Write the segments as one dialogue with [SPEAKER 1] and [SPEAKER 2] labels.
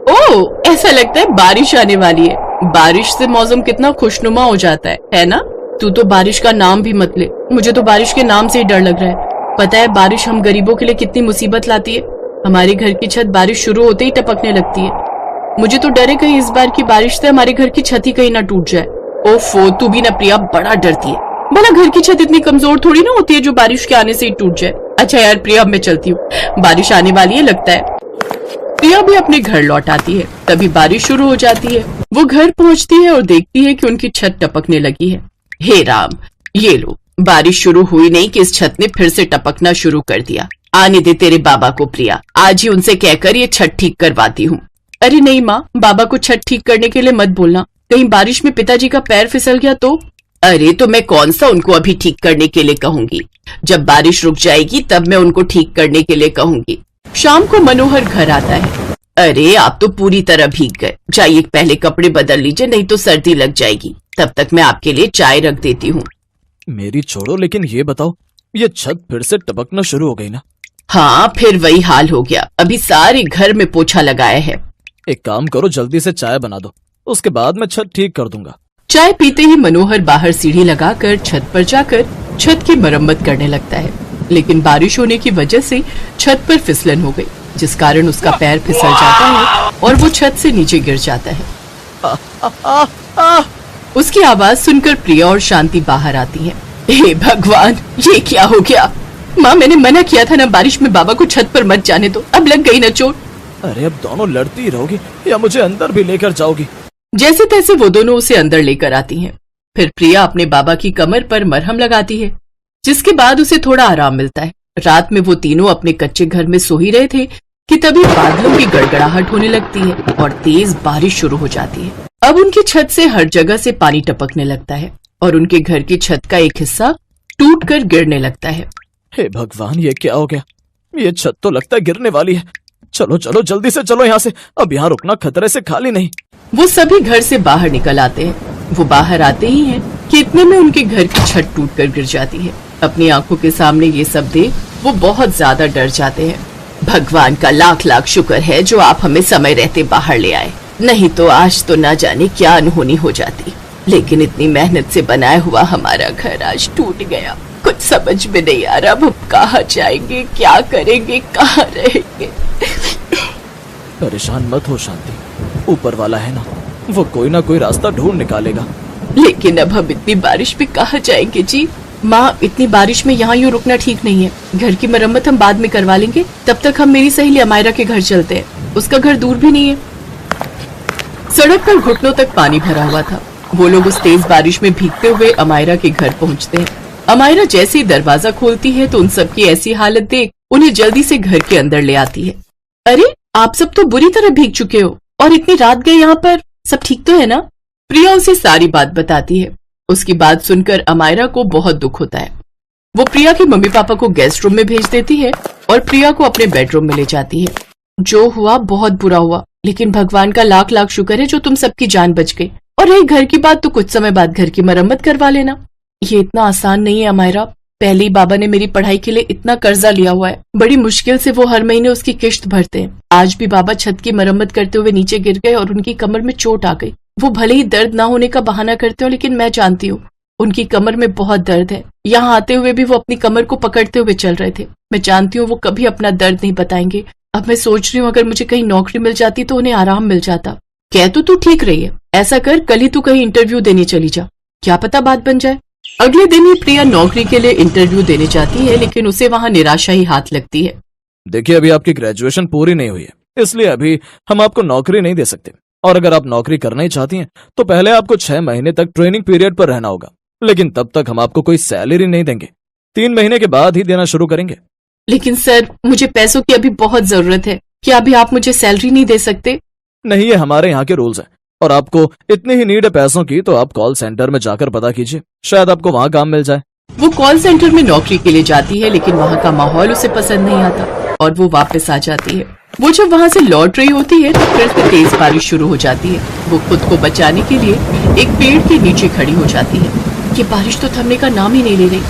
[SPEAKER 1] ओह, ऐसा लगता है बारिश आने वाली है। बारिश से मौसम कितना खुशनुमा हो जाता है ना? तू तो बारिश का नाम भी मत ले, मुझे तो बारिश के नाम से ही डर लग रहा है। पता है बारिश हम गरीबों के लिए कितनी मुसीबत लाती है। हमारे घर की छत बारिश शुरू होते ही टपकने लगती है। मुझे तो डर है कहीं इस बार की बारिश से हमारे घर की छत ही कहीं ना टूट जाए। ओफो, तू भी ना प्रिया बड़ा डरती है। भला घर की छत इतनी कमजोर थोड़ी ना होती है जो बारिश के आने से ही टूट जाए। अच्छा यार प्रिया, अब मैं चलती हूँ, बारिश आने वाली है लगता है। प्रिया भी अपने घर लौट आती है। तभी बारिश शुरू हो जाती है। वो घर पहुंचती है और देखती है कि उनकी छत टपकने लगी है। हे राम, ये लो, बारिश शुरू हुई नहीं कि इस छत ने फिर से टपकना शुरू कर दिया। आने दे तेरे बाबा को प्रिया, आज ही उनसे कहकर ये छत ठीक करवाती हूँ। अरे नहीं माँ, बाबा को छत ठीक करने के लिए मत बोलना, कहीं बारिश में पिताजी का पैर फिसल गया तो। अरे तो मैं कौन सा उनको अभी ठीक करने के लिए कहूंगी, जब बारिश रुक जाएगी तब मैं उनको ठीक करने के लिए कहूंगी। शाम को मनोहर घर आता है। अरे आप तो पूरी तरह भीग गए, जाइए पहले कपड़े बदल लीजिए, नहीं तो सर्दी लग जाएगी। तब तक मैं आपके लिए चाय रख देती हूँ।
[SPEAKER 2] मेरी छोड़ो, लेकिन ये बताओ, ये छत फिर से टपकना शुरू हो गई ना?
[SPEAKER 1] हाँ, फिर वही हाल हो गया। अभी सारे घर में पोछा लगाया है।
[SPEAKER 2] एक काम करो, जल्दी से चाय बना दो, उसके बाद मैं छत ठीक कर दूंगा।
[SPEAKER 1] चाय पीते ही मनोहर बाहर सीढ़ी लगाकर छत पर जाकर छत की मरम्मत करने लगता है। लेकिन बारिश होने की वजह से छत पर फिसलन हो गई, जिस कारण उसका पैर फिसल जाता है और वो छत से नीचे गिर जाता है। उसकी आवाज सुनकर प्रिया और शांति बाहर आती हैं। हे भगवान, ये क्या हो गया? माँ, मैंने मना किया था ना बारिश में बाबा को छत पर मत जाने दो, अब लग गई ना चोट।
[SPEAKER 2] अरे अब दोनों लड़ती रहोगी या मुझे अंदर भी लेकर जाओगी?
[SPEAKER 1] जैसे तैसे वो दोनों उसे अंदर लेकर आती हैं। फिर प्रिया अपने बाबा की कमर पर मरहम लगाती है, जिसके बाद उसे थोड़ा आराम मिलता है। रात में वो तीनों अपने कच्चे घर में सो ही रहे थे कि तभी बादलों की गड़गड़ाहट होने लगती है और तेज बारिश शुरू हो जाती है। अब उनकी छत से हर जगह से पानी टपकने लगता है और उनके घर की छत का एक हिस्सा टूटकर गिरने लगता है।
[SPEAKER 2] हे भगवान, ये क्या हो गया? ये छत तो लगता है गिरने वाली है। चलो चलो, जल्दी से चलो यहाँ से, अब यहाँ रुकना खतरे से खाली नहीं।
[SPEAKER 1] वो सभी घर से बाहर निकल आते हैं। वो बाहर आते ही हैं कि इतने में उनके घर की छत टूटकर गिर जाती है। अपनी आंखों के सामने ये सब देख वो बहुत ज्यादा डर जाते हैं। भगवान का लाख लाख शुक्र है जो आप हमें समय रहते बाहर ले आए, नहीं तो आज तो ना जाने क्या अनहोनी हो जाती। लेकिन इतनी मेहनत से बनाया हुआ हमारा घर आज टूट गया। कुछ समझ में नहीं आ रहा, अब हम कहाँ जाएंगे, क्या करेंगे, कहाँ रहेंगे।
[SPEAKER 2] परेशान मत हो शांति, ऊपर वाला है ना, वो कोई ना कोई रास्ता ढूंढ निकालेगा।
[SPEAKER 1] लेकिन अब हम इतनी बारिश में कहाँ जाएंगे जी? माँ, इतनी बारिश में यहाँ यूँ रुकना ठीक नहीं है। घर की मरम्मत हम बाद में करवा लेंगे, तब तक हम मेरी सहेली अमायरा के घर चलते हैं, उसका घर दूर भी नहीं है। सड़क पर घुटनों तक पानी भरा हुआ था। वो लोग उस तेज बारिश में भीगते हुए अमायरा के घर पहुँचते हैं। अमायरा जैसे ही दरवाजा खोलती है तो उन सबकी ऐसी हालत देख उन्हें जल्दी से घर के अंदर ले आती है। अरे आप सब तो बुरी तरह भीग चुके हो और इतनी रात गए यहाँ पर, सब ठीक तो है ना? प्रिया उसे सारी बात बताती है। उसकी बात सुनकर अमायरा को बहुत दुख होता है। वो प्रिया के मम्मी पापा को गेस्ट रूम में भेज देती है और प्रिया को अपने बेडरूम में ले जाती है। जो हुआ बहुत बुरा हुआ, लेकिन भगवान का लाख लाख शुक्र है जो तुम सबकी जान बच गई। और रही घर की बात, तो कुछ समय बाद घर की मरम्मत करवा लेना। ये इतना आसान नहीं है अमायरा, पहले ही बाबा ने मेरी पढ़ाई के लिए इतना कर्जा लिया हुआ है, बड़ी मुश्किल से वो हर महीने उसकी किश्त भरते हैं। आज भी बाबा छत की मरम्मत करते हुए नीचे गिर गए और उनकी कमर में चोट आ गई। वो भले ही दर्द ना होने का बहाना करते हो, लेकिन मैं जानती हूँ उनकी कमर में बहुत दर्द है। यहाँ आते हुए भी वो अपनी कमर को पकड़ते हुए चल रहे थे। मैं जानती हूँ वो कभी अपना दर्द नहीं बताएंगे। अब मैं सोच रही हूँ अगर मुझे कहीं नौकरी मिल जाती तो उन्हें आराम मिल जाता। कह तो तू ठीक रही है, ऐसा कर कल ही तू कहीं इंटरव्यू देने चली जा, क्या पता बात बन जाए। अगले दिन ही प्रिया नौकरी के लिए इंटरव्यू देने जाती है, लेकिन उसे वहाँ निराशा ही हाथ लगती है।
[SPEAKER 2] देखिए, अभी आपकी ग्रेजुएशन पूरी नहीं हुई है, इसलिए अभी हम आपको नौकरी नहीं दे सकते। और अगर आप नौकरी करना ही चाहती हैं तो पहले आपको 6 महीने तक ट्रेनिंग पीरियड पर रहना होगा, लेकिन तब तक हम आपको कोई सैलरी नहीं देंगे। 3 महीने के बाद ही देना शुरू करेंगे।
[SPEAKER 1] लेकिन सर, मुझे पैसों की अभी बहुत जरूरत है, क्या अभी आप मुझे सैलरी नहीं दे सकते?
[SPEAKER 2] नहीं, ये हमारे यहाँ के रूल्स हैं, और आपको इतनी ही नीड है पैसों की तो आप कॉल सेंटर में जाकर पता कीजिए, शायद आपको वहाँ काम मिल जाए।
[SPEAKER 1] वो कॉल सेंटर में नौकरी के लिए जाती है, लेकिन वहाँ का माहौल उसे पसंद नहीं आता और वो वापस आ जाती है। वो जब वहाँ से लौट रही होती है तो फिर से तेज बारिश शुरू हो जाती है। वो खुद को बचाने के लिए एक पेड़ के नीचे खड़ी हो जाती है। ये बारिश तो थमने का नाम ही नहीं ले रही।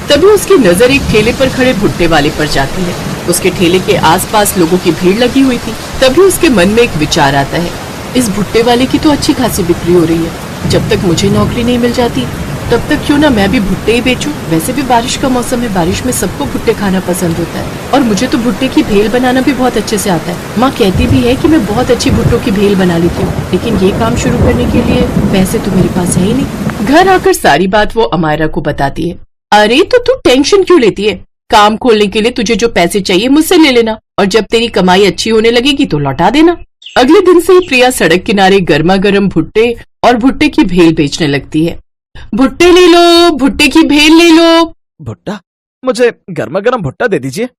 [SPEAKER 1] तभी उसकी नजर एक ठेले पर खड़े भुट्टे वाले पर जाती है। उसके ठेले के आसपास लोगों की भीड़ लगी हुई थी। तभी उसके मन में एक विचार आता है, इस भुट्टे वाले की तो अच्छी खासी बिक्री हो रही है, जब तक मुझे नौकरी नहीं मिल जाती तब तक क्यों ना मैं भी भुट्टे ही बेचूं। वैसे भी बारिश का मौसम है, बारिश में सबको भुट्टे खाना पसंद होता है और मुझे तो भुट्टे की भेल बनाना भी बहुत अच्छे से आता है। माँ कहती भी है कि मैं बहुत अच्छी भुट्टों की भेल बना लेती हूँ, लेकिन ये काम शुरू करने के लिए पैसे तो मेरे पास है ही नहीं। घर आकर सारी बात वो अमायरा को बताती है। अरे तो तू टेंशन क्यों लेती है, काम खोलने के लिए तुझे जो पैसे चाहिए मुझसे ले लेना और जब तेरी कमाई अच्छी होने लगेगी तो लौटा देना। अगले दिन से ही प्रिया सड़क किनारे गर्मा गर्म भुट्टे और भुट्टे की भेल बेचने लगती है। भुट्टे ले लो, भुट्टे की भेल ले लो।
[SPEAKER 2] भुट्टा, मुझे गर्मा गर्म भुट्टा दे दीजिए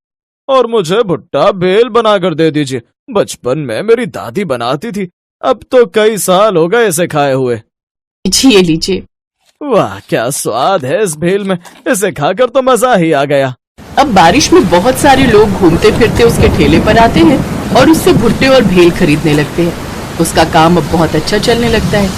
[SPEAKER 2] और मुझे भुट्टा भेल बनाकर दे दीजिए। बचपन में मेरी दादी बनाती थी, अब तो कई साल हो गए इसे खाए हुए।
[SPEAKER 1] जी ये लीजिए।
[SPEAKER 2] वाह क्या स्वाद है इस भेल में, इसे खाकर तो मजा ही आ गया।
[SPEAKER 1] अब बारिश में बहुत सारे लोग घूमते फिरते उसके ठेले पर आते हैं और उससे भुट्टे और भेल खरीदने लगते हैं। उसका काम अब बहुत अच्छा चलने लगता है,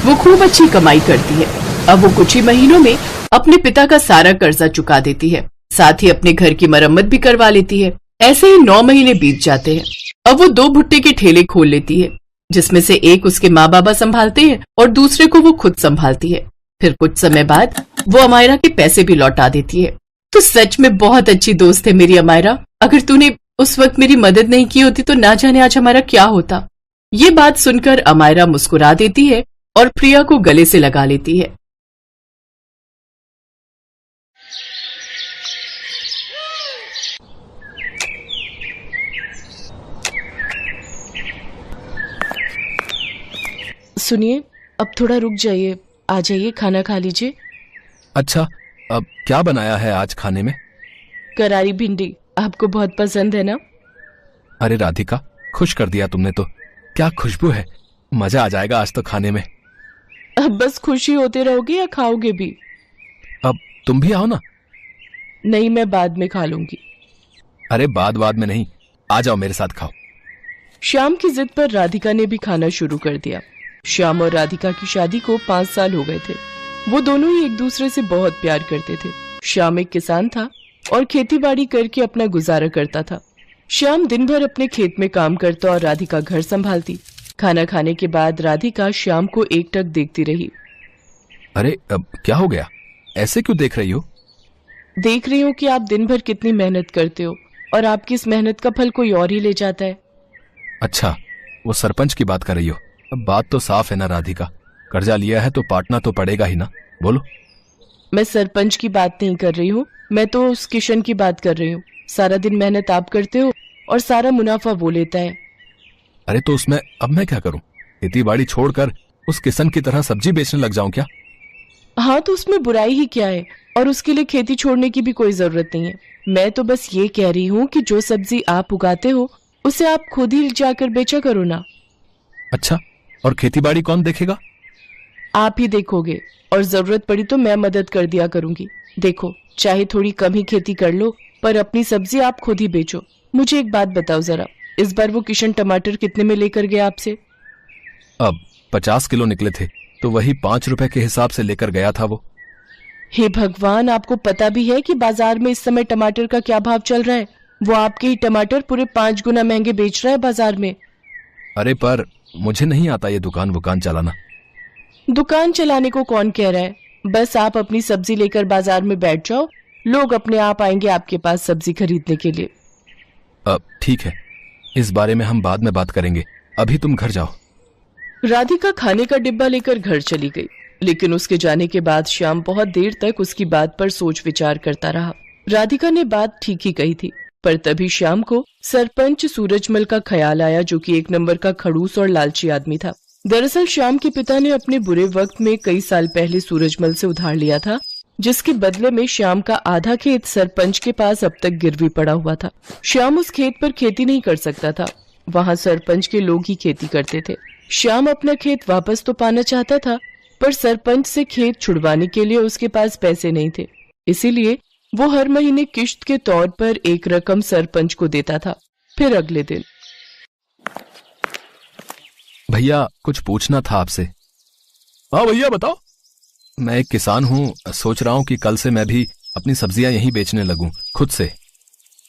[SPEAKER 1] वो खूब अच्छी कमाई करती है। अब वो कुछ ही महीनों में अपने पिता का सारा कर्जा चुका देती है, साथ ही अपने घर की मरम्मत भी करवा लेती है। ऐसे ही 9 महीने बीत जाते हैं। अब वो 2 भुट्टे के ठेले खोल लेती है, जिसमें से एक उसके माँ बाबा संभालते हैं और दूसरे को वो खुद संभालती है। फिर कुछ समय बाद वो अमायरा के पैसे भी लौटा देती है। तो सच में बहुत अच्छी दोस्त है मेरी अमायरा। अगर तूने उस वक्त मेरी मदद नहीं की होती तो ना जाने आज हमारा क्या होता। ये बात सुनकर अमायरा मुस्कुरा देती है और प्रिया को गले से लगा लेती है। सुनिए, अब थोड़ा रुक जाइए, आ जाइए, खाना खा लीजिए।
[SPEAKER 3] अच्छा, अब क्या बनाया है आज खाने में?
[SPEAKER 1] करारी भिंडी, आपको बहुत पसंद है ना?
[SPEAKER 3] अरे राधिका, खुश कर दिया तुमने तो। क्या खुशबू है, मजा आ जाएगा आज तो खाने में।
[SPEAKER 1] अब बस खुशी होते रहोगे या खाओगे भी?
[SPEAKER 3] अब तुम भी आओ ना।
[SPEAKER 1] नहीं, मैं बाद में खा लूंगी।
[SPEAKER 3] अरे बाद में नहीं, आ जाओ मेरे साथ खाओ।
[SPEAKER 1] श्याम की जिद पर राधिका ने भी खाना शुरू कर दिया। श्याम और राधिका की शादी को 5 साल हो गए थे। वो दोनों ही एक दूसरे से बहुत प्यार करते थे। श्याम एक किसान था और खेतीबाड़ी करके अपना गुजारा करता था। श्याम दिन भर अपने खेत में काम करता और राधिका घर संभालती। खाना खाने के बाद राधिका श्याम को एकटक देखती रही।
[SPEAKER 3] अरे अब क्या हो गया, ऐसे क्यों देख रही हो?
[SPEAKER 1] देख रही हूँ कि आप दिन भर कितनी मेहनत करते हो और आपकी इस मेहनत का फल कोई और ही ले जाता है।
[SPEAKER 3] अच्छा, वो सरपंच की बात कर रही हो? अब बात तो साफ है ना राधिका, कर्जा लिया है तो पाटना तो पड़ेगा ही ना। बोलो।
[SPEAKER 1] मैं सरपंच की बात नहीं कर रही हूँ, मैं तो उस किशन की बात कर रही हूँ। सारा दिन मेहनत आप करते हो और सारा मुनाफा वो लेता है।
[SPEAKER 3] अरे तो उसमें अब मैं क्या करूं? खेती बाड़ी छोड़कर उस किशन की तरह सब्जी बेचने लग जाऊं क्या?
[SPEAKER 1] हाँ, तो उसमें बुराई ही क्या है, और उसके लिए खेती छोड़ने की भी कोई जरूरत नहीं है। मैं तो बस ये कह रही हूँ कि जो सब्जी आप उगाते हो उसे आप खुद ही जाकर बेचा करो ना।
[SPEAKER 3] अच्छा, और खेती बाड़ी कौन देखेगा?
[SPEAKER 1] आप ही देखोगे, और जरूरत पड़ी तो मैं मदद कर दिया करूंगी। देखो, चाहे थोड़ी कम ही खेती कर लो पर अपनी सब्जी आप खुद ही बेचो। मुझे एक बात बताओ जरा, इस बार वो किशन टमाटर कितने में लेकर गया आपसे?
[SPEAKER 3] अब 50 किलो निकले थे तो वही 5 रुपए के हिसाब से लेकर गया था वो।
[SPEAKER 1] हे भगवान, आपको पता भी है कि बाजार में इस समय टमाटर का क्या भाव चल रहा है? वो आपके ही टमाटर पूरे 5 गुना महंगे बेच रहा है बाजार में।
[SPEAKER 3] अरे पर मुझे नहीं आता ये दुकान चलाना।
[SPEAKER 1] दुकान चलाने को कौन कह रहा है? बस आप अपनी सब्जी लेकर बाजार में बैठ जाओ, लोग अपने आप आएंगे आपके पास सब्जी खरीदने के लिए।
[SPEAKER 3] अब ठीक है, इस बारे में हम बाद में बात करेंगे, अभी तुम घर जाओ।
[SPEAKER 1] राधिका खाने का डिब्बा लेकर घर चली गई, लेकिन उसके जाने के बाद श्याम बहुत देर तक उसकी बात पर सोच विचार करता रहा। राधिका ने बात ठीक ही कही थी, पर तभी श्याम को सरपंच सूरजमल का ख्याल आया, जो कि 1 नंबर का खड़ूस और लालची आदमी था। दरअसल श्याम के पिता ने अपने बुरे वक्त में कई साल पहले सूरजमल से उधार लिया था, जिसके बदले में श्याम का आधा खेत सरपंच के पास अब तक गिरवी पड़ा हुआ था। श्याम उस खेत पर खेती नहीं कर सकता था, वहाँ सरपंच के लोग ही खेती करते थे। श्याम अपना खेत वापस तो पाना चाहता था, पर सरपंच से खेत छुड़वाने के लिए उसके पास पैसे नहीं थे। इसीलिए वो हर महीने किश्त के तौर पर एक रकम सरपंच को देता था। फिर अगले दिन,
[SPEAKER 3] भैया कुछ पूछना था आपसे। हाँ भैया बताओ। मैं एक किसान हूँ, सोच रहा हूँ कि कल से मैं भी अपनी सब्जियां यहीं बेचने लगूं खुद से।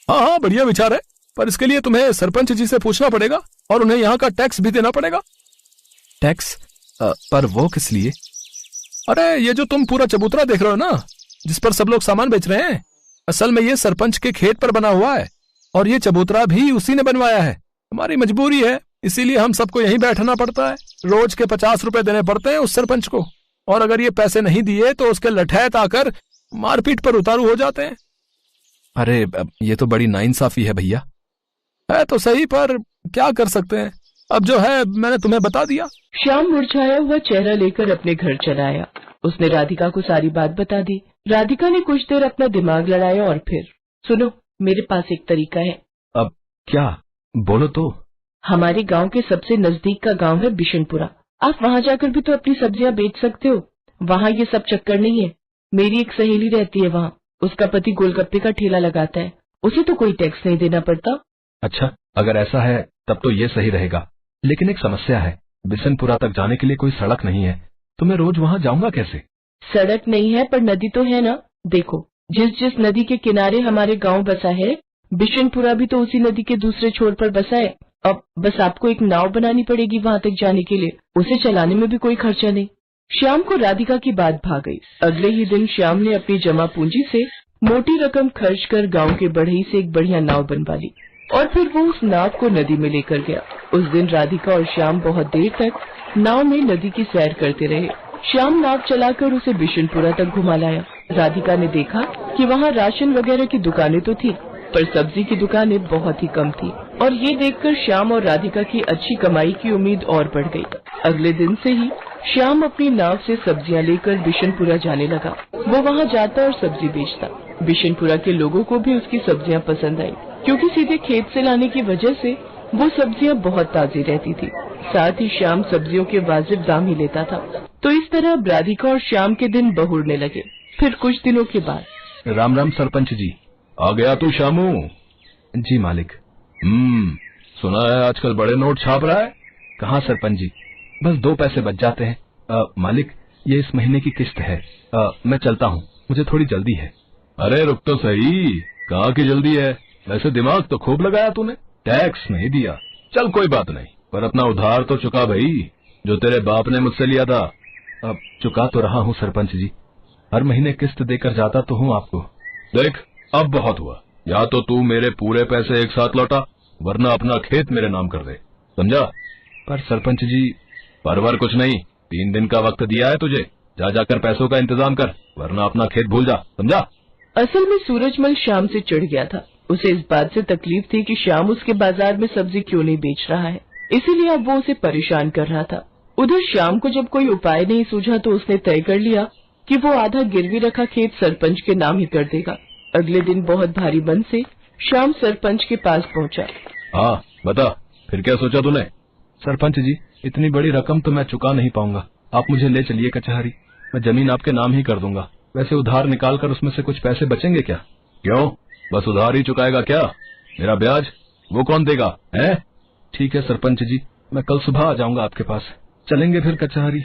[SPEAKER 3] हाँ हाँ, बढ़िया विचार है। पर इसके लिए तुम्हें सरपंच जी से पूछना पड़ेगा और उन्हें यहाँ का टैक्स भी देना पड़ेगा। टैक्स? पर वो किस लिए? अरे ये जो तुम पूरा चबूतरा देख रहे हो ना, जिस पर सब लोग सामान बेच रहे हैं, असल में ये सरपंच के खेत पर बना हुआ है और ये चबूतरा भी उसी ने बनवाया है। हमारी मजबूरी है, इसीलिए हम सबको यहीं बैठना पड़ता है। रोज के 50 रुपए देने पड़ते हैं उस सरपंच को, और अगर ये पैसे नहीं दिए तो उसके लठैत आकर मारपीट पर उतारू हो जाते हैं। अरे ये तो बड़ी नाइंसाफी है भैया। है तो सही, पर क्या कर सकते हैं, अब जो है मैंने तुम्हें बता दिया।
[SPEAKER 4] श्याम मुरझाया हुआ चेहरा लेकर अपने घर चला आया। उसने राधिका को सारी बात बता दी। राधिका ने कुछ देर अपना दिमाग लड़ाया और फिर, सुनो, मेरे पास एक तरीका है।
[SPEAKER 3] अब क्या? बोलो तो।
[SPEAKER 4] हमारे गांव के सबसे नजदीक का गांव है बिशनपुरा। आप वहां जाकर भी तो अपनी सब्जियां बेच सकते हो। वहां ये सब चक्कर नहीं है। मेरी एक सहेली रहती है वहां, उसका पति गोलगप्पे का ठेला लगाता है, उसे तो कोई टैक्स नहीं देना पड़ता।
[SPEAKER 3] अच्छा, अगर ऐसा है तब तो ये सही रहेगा, लेकिन एक समस्या है, बिशनपुरा तक जाने के लिए कोई सड़क नहीं है, तो मैं रोज वहाँ जाऊंगा कैसे?
[SPEAKER 4] सड़क नहीं है पर नदी तो है ना। देखो, जिस नदी के किनारे हमारे गांव बसा है, बिशनपुरा भी तो उसी नदी के दूसरे छोर पर बसा है। अब बस आपको एक नाव बनानी पड़ेगी वहां तक जाने के लिए, उसे चलाने में भी कोई खर्चा नहीं। श्याम को राधिका की बात भा गई। अगले ही दिन श्याम ने अपनी जमा पूंजी से मोटी रकम खर्च कर गांव के बढ़ई से एक बढ़िया नाव बनवा ली और फिर वो उस नाव को नदी में लेकर गया। उस दिन राधिका और श्याम बहुत देर तक नाव में नदी की सैर करते रहे। श्याम नाव चलाकर उसे बिशनपुरा तक घुमा लाया। राधिका ने देखा कि वहाँ राशन वगैरह की दुकानें तो थी, पर सब्जी की दुकानें बहुत ही कम थी, और ये देखकर श्याम और राधिका की अच्छी कमाई की उम्मीद और बढ़ गई। अगले दिन से ही श्याम अपनी नाव से सब्जियां लेकर बिशनपुरा जाने लगा। वो वहाँ जाता और सब्जी बेचता। बिशनपुरा के लोगों को भी उसकी सब्जियां पसंद आई, क्योंकि सीधे खेत से लाने की वजह से वो सब्जियां बहुत ताजी रहती थी। साथ ही श्याम सब्जियों के वाजिब दाम ही लेता था। तो इस तरह राधिका और श्याम के दिन बहुरने लगे। फिर कुछ दिनों के बाद,
[SPEAKER 3] राम राम सरपंच जी। आ गया तू श्यामू? जी मालिक। सुना है आजकल बड़े नोट छाप रहा है। कहाँ सरपंच जी, बस 2 पैसे बच जाते हैं। मालिक, ये इस महीने की किस्त है। मैं चलता हूँ, मुझे थोड़ी जल्दी है। अरे रुक तो सही, कहाँ की जल्दी है? वैसे दिमाग तो खूब लगाया तूने, टैक्स नहीं दिया। चल कोई बात नहीं, पर अपना उधार तो चुका भाई, जो तेरे बाप ने मुझसे लिया था। अब चुका तो रहा हूँ सरपंच जी, हर महीने किस्त देकर जाता तो हूँ आपको। देख, अब बहुत हुआ, या तो तू मेरे पूरे पैसे एक साथ लौटा, वरना अपना खेत मेरे नाम कर दे, समझा? पर सरपंच जी, परवर कुछ नहीं, 3 दिन का वक्त दिया है तुझे, जा जाकर पैसों का इंतजाम कर, वरना अपना खेत भूल जा, समझा?
[SPEAKER 4] असल में सूरजमल श्याम से चिढ़ गया था। उसे इस बात से तकलीफ थी कि श्याम उसके बाजार में सब्जी क्यों नहीं बेच रहा है, इसीलिए अब वो उसे परेशान कर रहा था। उधर श्याम को जब कोई उपाय नहीं सूझा तो उसने तय कर लिया कि वो आधा गिरवी रखा खेत सरपंच के नाम ही कर देगा। अगले दिन बहुत भारी मन से श्याम सरपंच के पास पहुंचा।
[SPEAKER 3] हाँ बता, फिर क्या सोचा तूने? सरपंच जी, इतनी बड़ी रकम तो मैं चुका नहीं पाऊंगा, आप मुझे ले चलिए कचहरी, मैं जमीन आपके नाम ही कर दूंगा। वैसे उधार निकाल कर उसमें से कुछ पैसे बचेंगे क्या? क्यों, बस उधार ही चुकाएगा क्या? मेरा ब्याज वो कौन देगा है? ठीक है सरपंच जी, मैं कल सुबह आ जाऊंगा आपके पास, चलेंगे फिर कचहरी।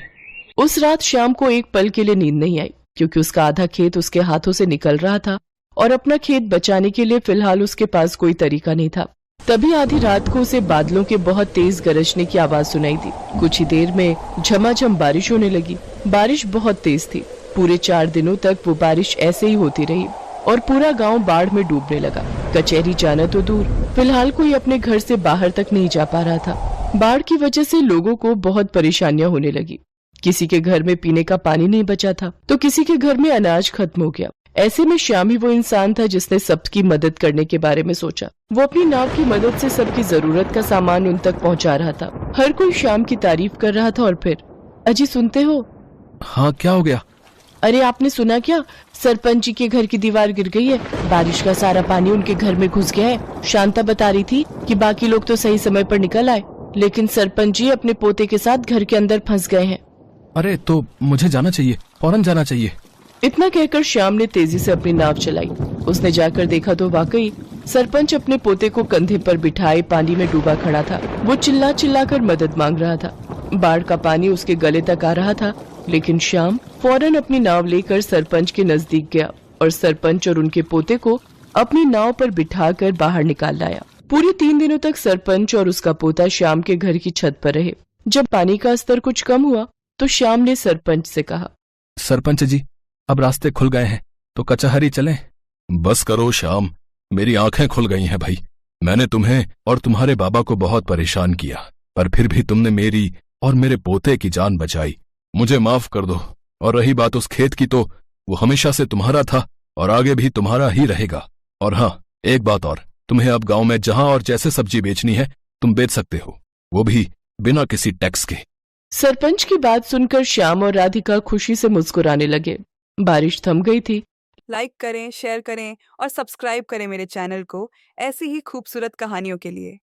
[SPEAKER 4] उस रात श्याम को एक पल के लिए नींद नहीं आई, क्योंकि उसका आधा खेत उसके हाथों से निकल रहा था और अपना खेत बचाने के लिए फिलहाल उसके पास कोई तरीका नहीं था। तभी आधी रात को उसे बादलों के बहुत तेज गरजने की आवाज सुनाई दी। कुछ ही देर में झमाझम बारिश होने लगी। बारिश बहुत तेज थी। पूरे 4 दिनों तक वो बारिश ऐसे ही होती रही और पूरा गांव बाढ़ में डूबने लगा। कचहरी जाना तो दूर, फिलहाल कोई अपने घर से बाहर तक नहीं जा पा रहा था। बाढ़ की वजह से लोगों को बहुत परेशानियां होने लगी। किसी के घर में पीने का पानी नहीं बचा था, तो किसी के घर में अनाज खत्म हो गया। ऐसे में श्याम ही वो इंसान था जिसने सबकी मदद करने के बारे में सोचा। वो अपनी नाव की मदद से सबकी जरूरत का सामान उन तक पहुंचा रहा था। हर कोई श्याम की तारीफ कर रहा था। और फिर, अजी सुनते हो?
[SPEAKER 3] हाँ, क्या हो गया?
[SPEAKER 4] अरे आपने सुना क्या, सरपंच जी के घर की दीवार गिर गई है। बारिश का सारा पानी उनके घर में घुस गया है। शांता बता रही थी कि बाकी लोग तो सही समय पर निकल आए, लेकिन सरपंच जी अपने पोते के साथ घर के अंदर फंस गए हैं।
[SPEAKER 3] अरे तो मुझे जाना चाहिए, फौरन जाना चाहिए।
[SPEAKER 4] इतना कहकर श्याम ने तेजी से अपनी नाव चलाई। उसने जाकर देखा तो वाकई सरपंच अपने पोते को कंधे पर बिठाए पानी में डूबा खड़ा था। वो चिल्ला चिल्ला कर मदद मांग रहा था। बाढ़ का पानी उसके गले तक आ रहा था, लेकिन श्याम फौरन अपनी नाव लेकर सरपंच के नजदीक गया और सरपंच और उनके पोते को अपनी नाव पर बिठाकर बाहर निकाल लाया। पूरे 3 दिनों तक सरपंच और उसका पोता श्याम के घर की छत पर रहे। जब पानी का स्तर कुछ कम हुआ तो श्याम ने सरपंच से कहा,
[SPEAKER 3] सरपंच जी, अब रास्ते खुल गए हैं तो कचहरी चलें। बस करो श्याम, मेरी आंखें खुल गई हैं भाई। मैंने तुम्हें और तुम्हारे बाबा को बहुत परेशान किया, पर फिर भी तुमने मेरी और मेरे पोते की जान बचाई। मुझे माफ कर दो। और रही बात उस खेत की, तो वो हमेशा से तुम्हारा था और आगे भी तुम्हारा ही रहेगा। और हाँ, एक बात और, तुम्हें अब गांव में जहां और जैसे सब्जी बेचनी है तुम बेच सकते हो, वो भी बिना किसी टैक्स के।
[SPEAKER 4] सरपंच की बात सुनकर श्याम और राधिका खुशी से मुस्कुराने लगे। बारिश थम गई थी।
[SPEAKER 5] लाइक करें, शेयर करें और सब्सक्राइब करें मेरे चैनल को ऐसी ही खूबसूरत कहानियों के लिए।